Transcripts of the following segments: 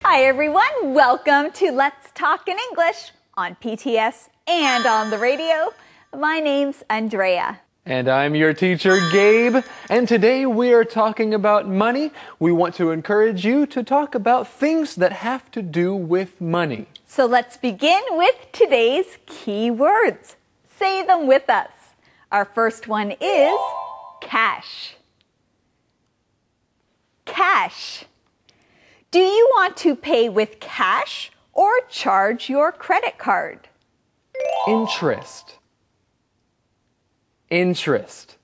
Hi everyone, welcome to Let's Talk in English on PTS and on the radio. My name's Andrea. And I'm your teacher, Gabe. And today we are talking about money. We want to encourage you to talk about things that have to do with money. So let's begin with today's key words. Say them with us. Our first one is cash. Cash. Do you want to pay with cash or charge your credit card? Interest. Interest.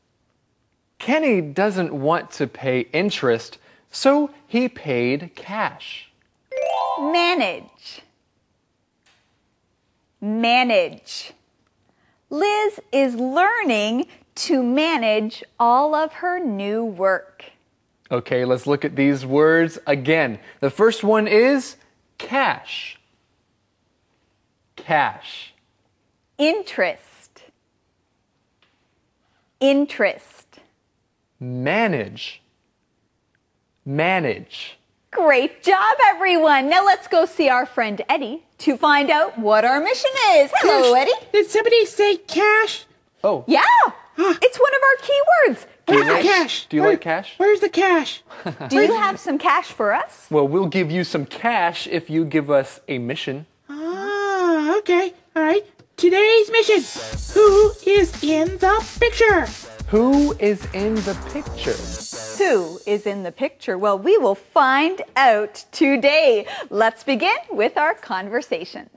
Kenny doesn't want to pay interest, so he paid cash. Manage. Manage. Liz is learning to manage all of her new work. Okay, let's look at these words again. The first one is cash. Cash. Interest. Interest. Manage. Manage. Great job, everyone. Now let's go see our friend Eddie to find out what our mission is. Hello, Eddie. Did somebody say cash? Oh. Yeah, it's one of our key words. Where's the cash? Do you like cash? Where's the cash? Do you have some cash for us? Well, we'll give you some cash if you give us a mission. Ah, okay. All right. Today's mission. Who is in the picture? Who is in the picture? Who is in the picture? Well, we will find out today. Let's begin with our conversations.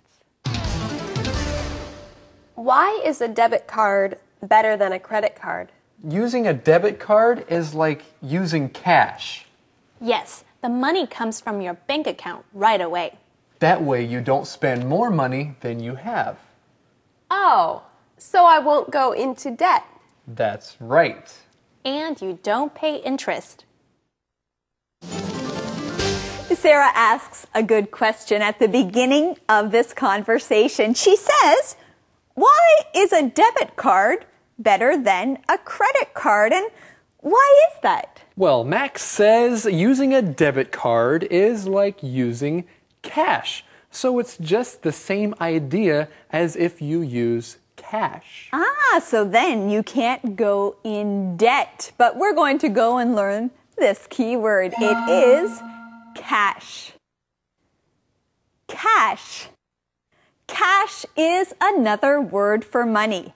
Why is a debit card better than a credit card? Using a debit card is like using cash. Yes, the money comes from your bank account right away. That way you don't spend more money than you have. Oh, so I won't go into debt. That's right. And you don't pay interest. Sarah asks a good question at the beginning of this conversation. She says, why is a debit card better than a credit card? And why is that? Well, Max says using a debit card is like using cash. So it's just the same idea as if you use cash. Ah, so then you can't go in debt. But we're going to go and learn this key word. It is cash. Cash. Cash is another word for money.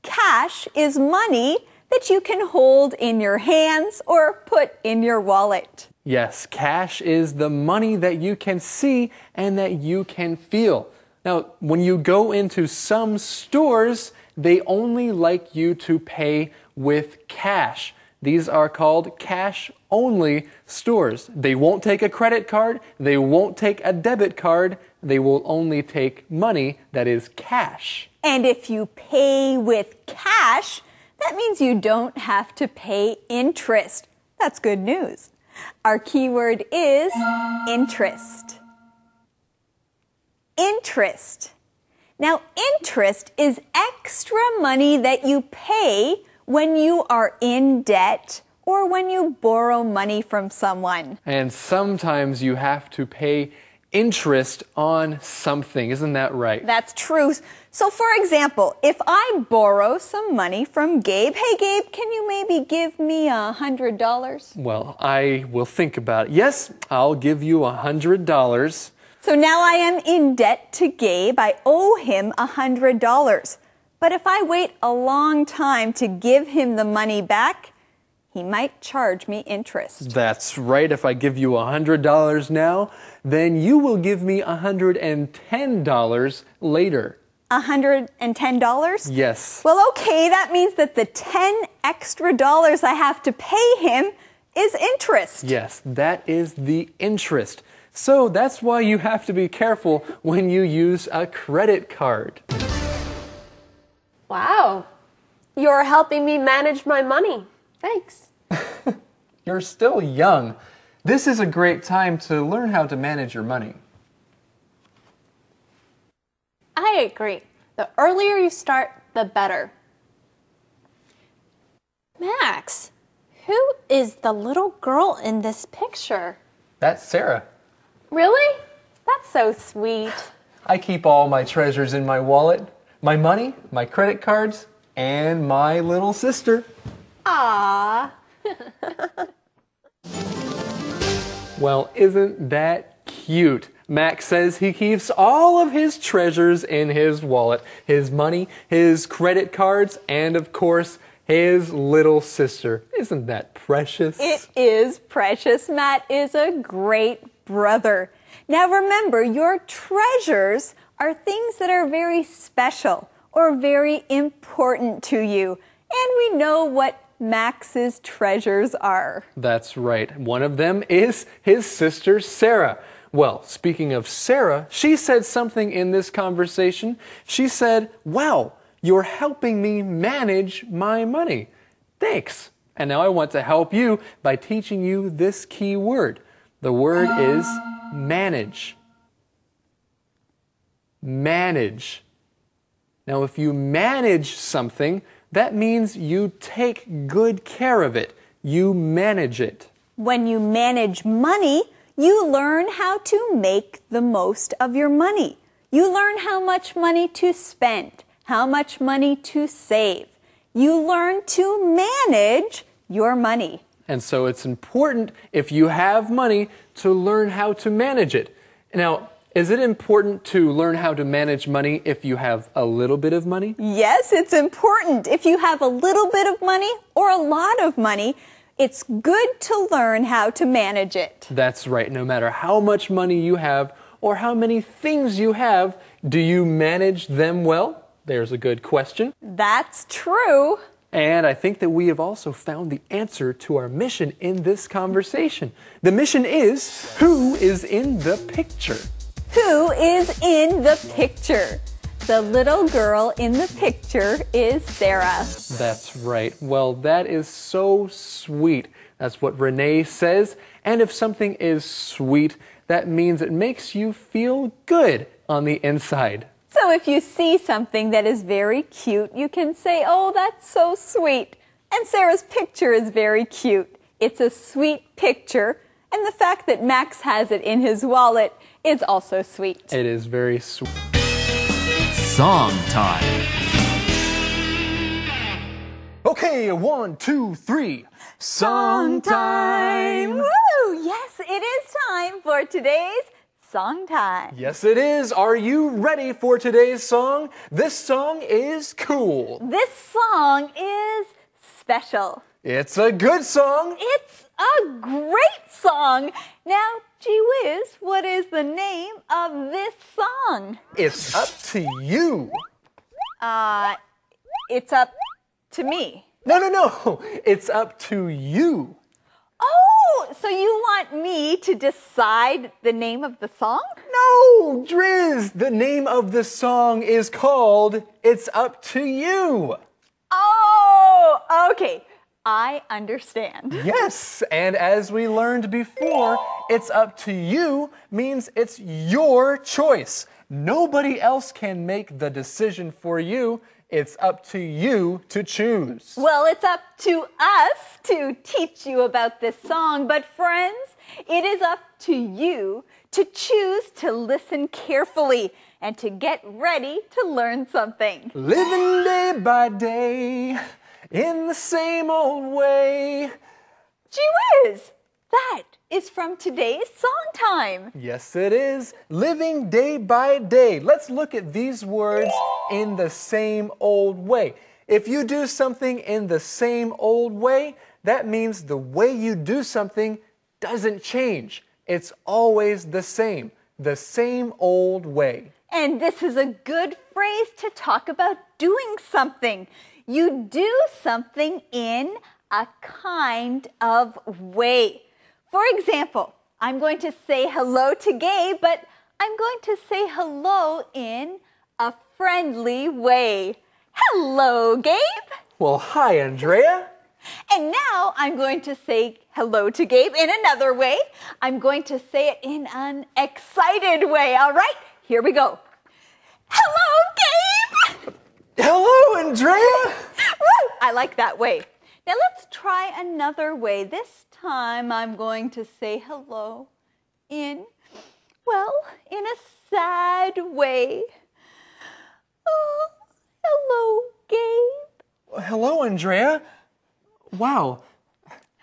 Cash is money that you can hold in your hands or put in your wallet. Yes, cash is the money that you can see and that you can feel. Now, when you go into some stores, they only like you to pay with cash. These are called cash-only stores. They won't take a credit card. They won't take a debit card. They will only take money that is cash. And if you pay with cash, that means you don't have to pay interest. That's good news. Our key word is interest. Interest. Now, interest is extra money that you pay when you are in debt or when you borrow money from someone. And sometimes you have to pay interest on something. Isn't that right? That's true. So, for example, if I borrow some money from Gabe, hey, Gabe, can you maybe give me $100? Well, I will think about it. Yes, I'll give you $100. So now I am in debt to Gabe. I owe him $100. But if I wait a long time to give him the money back, he might charge me interest. That's right. If I give you $100 now, then you will give me $110 later. $110? Yes. Well, okay, that means that the 10 extra dollars I have to pay him is interest. Yes, that is the interest. So that's why you have to be careful when you use a credit card. Wow, you're helping me manage my money. Thanks. You're still young. This is a great time to learn how to manage your money. I agree. The earlier you start, the better. Max, who is the little girl in this picture? That's Sarah. Really? That's so sweet. I keep all my treasures in my wallet. My money, my credit cards, and my little sister. Ah. Well, isn't that cute? Max says he keeps all of his treasures in his wallet. His money, his credit cards, and of course, his little sister. Isn't that precious? It is precious. Matt is a great brother. Now remember, your treasures are things that are very special or very important to you. And we know what Max's treasures are. That's right. One of them is his sister, Sarah. Well, speaking of Sarah, she said something in this conversation. She said, "Wow, you're helping me manage my money. Thanks." And now I want to help you by teaching you this key word. The word is manage. Manage. Now, if you manage something, that means you take good care of it. You manage it. When you manage money, you learn how to make the most of your money. You learn how much money to spend, how much money to save. You learn to manage your money. And so it's important, if you have money, to learn how to manage it. Now, is it important to learn how to manage money if you have a little bit of money? Yes, it's important. If you have a little bit of money or a lot of money, it's good to learn how to manage it. That's right. No matter how much money you have or how many things you have, do you manage them well? There's a good question. That's true. And I think that we have also found the answer to our mission in this conversation. The mission is, who is in the picture? Who is in the picture? The little girl in the picture is Sarah. That's right. Well, that is so sweet. That's what Renee says. And if something is sweet, that means it makes you feel good on the inside. So if you see something that is very cute, you can say, "Oh, that's so sweet." And Sarah's picture is very cute. It's a sweet picture. And the fact that Max has it in his wallet is also sweet. It is very sweet. Song time. Okay, 1, 2, 3. Song time! Woo! Yes, it is time for today's Song Time. Yes, it is. Are you ready for today's song? This song is cool. This song is special. It's a good song. It's a great song. Now, gee whiz, what is the name of this song? It's up to you. It's up to me. No. It's up to you. Oh, so you want me to decide the name of the song? No, Driz. The name of the song is called It's Up to You. Oh, okay. I understand. Yes, and as we learned before, it's up to you means it's your choice. Nobody else can make the decision for you. It's up to you to choose. Well, it's up to us to teach you about this song, but friends, it is up to you to choose to listen carefully and to get ready to learn something. Living day by day in the same old way. Gee whiz! That is from today's Song Time. Yes, it is. Living day by day. Let's look at these words in the same old way. If you do something in the same old way, that means the way you do something doesn't change. It's always the same old way. And this is a good phrase to talk about doing something. You do something in a kind of way. For example, I'm going to say hello to Gabe, but I'm going to say hello in a friendly way. Hello, Gabe. Well, hi, Andrea. And now I'm going to say hello to Gabe in another way. I'm going to say it in an excited way. All right, here we go. Hello, Gabe. Hello, Andrea. Woo, I like that way. Now let's try another way. This time I'm going to say hello in Well, in a sad way. Oh, hello, Gabe. Hello, Andrea. Wow,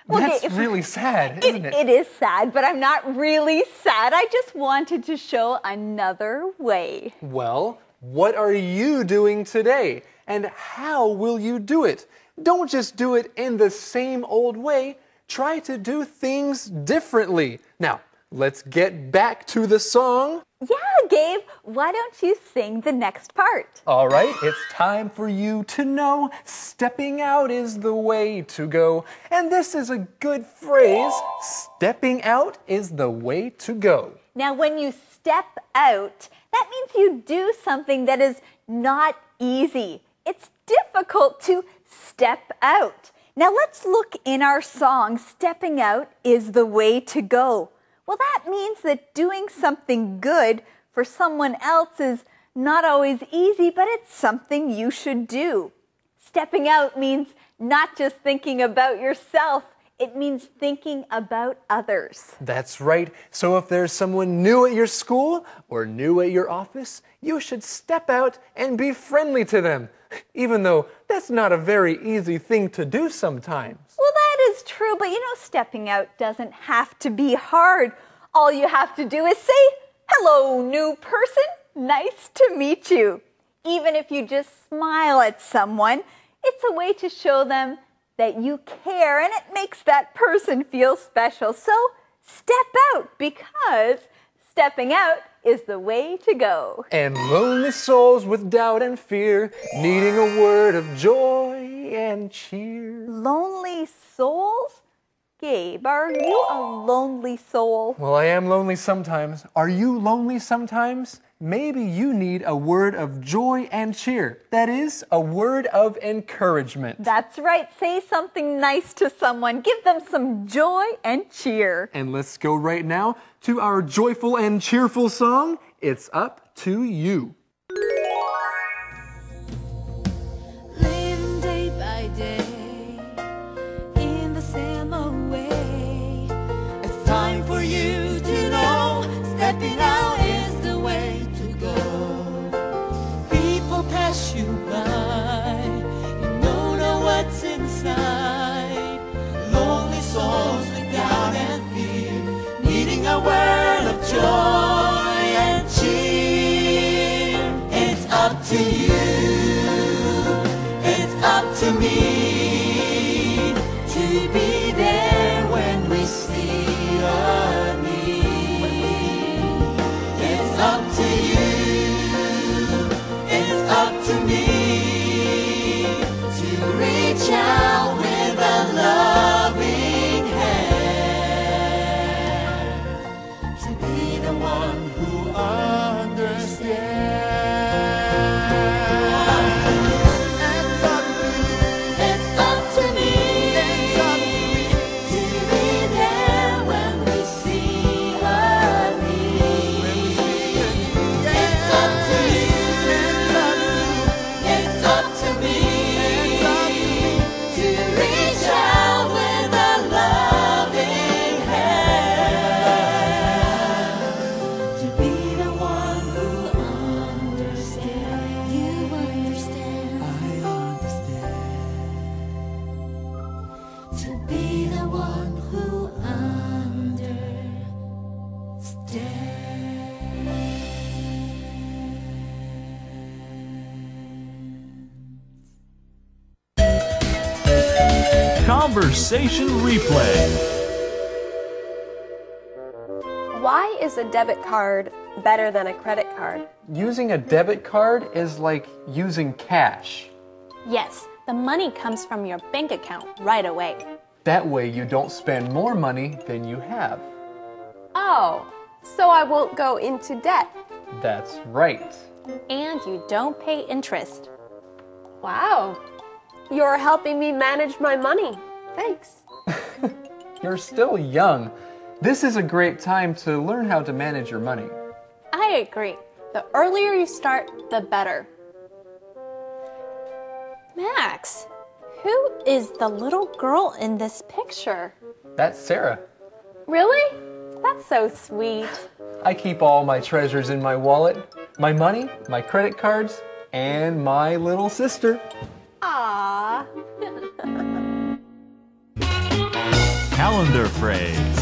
that's Gabe, really sad, isn't it? It is sad, but I'm not really sad. I just wanted to show another way. Well, what are you doing today? And how will you do it? Don't just do it in the same old way. Try to do things differently. Now, let's get back to the song. Yeah, Gabe, why don't you sing the next part? All right, it's time for you to know stepping out is the way to go. And this is a good phrase. Stepping out is the way to go. Now, when you step out, that means you do something that is not easy. It's difficult to step out. Now, let's look in our song, Stepping Out is the Way to Go. Well, that means that doing something good for someone else is not always easy, but it's something you should do. Stepping out means not just thinking about yourself, it means thinking about others. That's right. So if there's someone new at your school or new at your office, you should step out and be friendly to them, even though that's not a very easy thing to do sometimes. Well, that is true, but you know, stepping out doesn't have to be hard. All you have to do is say, "Hello, new person. Nice to meet you." Even if you just smile at someone, it's a way to show them that you care, and it makes that person feel special. So step out, because stepping out is the way to go. And lonely souls with doubt and fear, needing a word of joy and cheer. Lonely souls? Gabe, are you a lonely soul? Well, I am lonely sometimes. Are you lonely sometimes? Maybe you need a word of joy and cheer. That is, a word of encouragement. That's right. Say something nice to someone. Give them some joy and cheer. And let's go right now to our joyful and cheerful song, It's Up to You. Living day by day in the same old way. It's time for you to know stepping out is the way to go. People pass you by, you don't know what's inside. Lonely souls with doubt and fear, needing a word of joy and cheer. It's up to you. It's up to me to be there when we see a need. It's up to you. It's up to me to reach out with a loving hand, to be the one who understands. Conversation replay. Why is a debit card better than a credit card? Using a debit card is like using cash. Yes, the money comes from your bank account right away. That way you don't spend more money than you have. Oh, so I won't go into debt. That's right. And you don't pay interest. Wow, you're helping me manage my money. Thanks. You're still young. This is a great time to learn how to manage your money. I agree. The earlier you start, the better. Max, who is the little girl in this picture? That's Sarah. Really? That's so sweet. I keep all my treasures in my wallet. My money, my credit cards, and my little sister. Ah. Calendar phrase.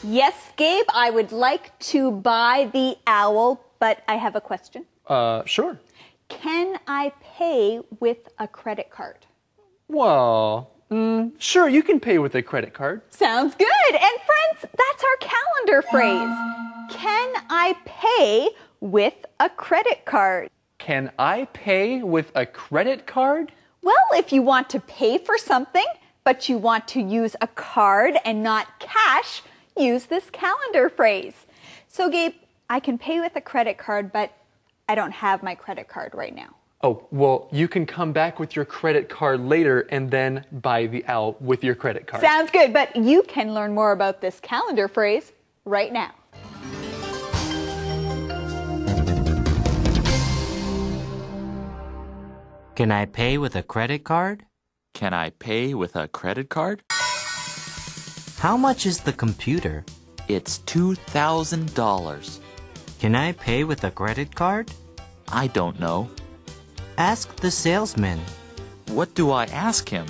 Yes, Gabe, I would like to buy the owl, but I have a question. Sure. Can I pay with a credit card? Well, sure, you can pay with a credit card. Sounds good. And friends, that's our calendar phrase. Can I pay with a credit card? Can I pay with a credit card? Well, if you want to pay for something, but you want to use a card and not cash, use this calendar phrase. So, Gabe, I can pay with a credit card, but I don't have my credit card right now. Oh, well, you can come back with your credit card later and then buy the owl with your credit card. Sounds good, but you can learn more about this calendar phrase right now. Can I pay with a credit card? Can I pay with a credit card? How much is the computer? It's $2,000. Can I pay with a credit card? I don't know. Ask the salesman. What do I ask him?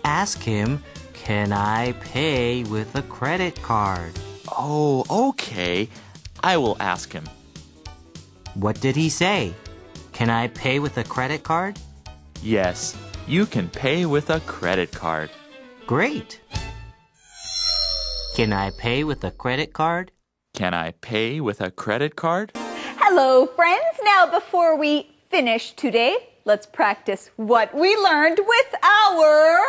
Ask him, can I pay with a credit card? Oh, okay. I will ask him. What did he say? Can I pay with a credit card? Yes, you can pay with a credit card. Great. Can I pay with a credit card? Can I pay with a credit card? Hello, friends. Now, before we finish today, let's practice what we learned with our...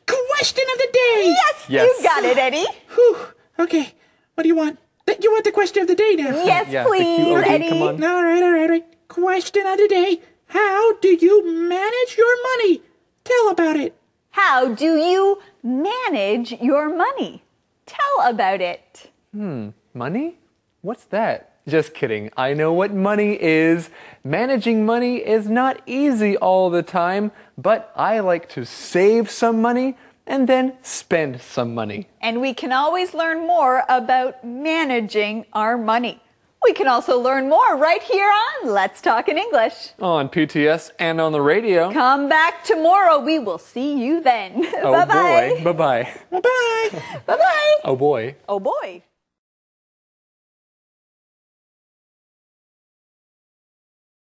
Question of the day. Yes, Yes. you got it, Eddie. Whew. Okay. What do you want? You want the question of the day now? Yes, Yeah, the please, QOD, Eddie. come on. All right. Question of the day. How do you manage your money? Tell about it. How do you manage your money? Tell about it. Money? What's that? Just kidding. I know what money is. Managing money is not easy all the time, but I like to save some money and then spend some money. And we can always learn more about managing our money. We can also learn more right here on Let's Talk in English. On PTS and on the radio. Come back tomorrow. We will see you then. Oh Bye-bye. boy. Bye-bye. Bye-bye. Bye-bye. Oh boy. Oh boy.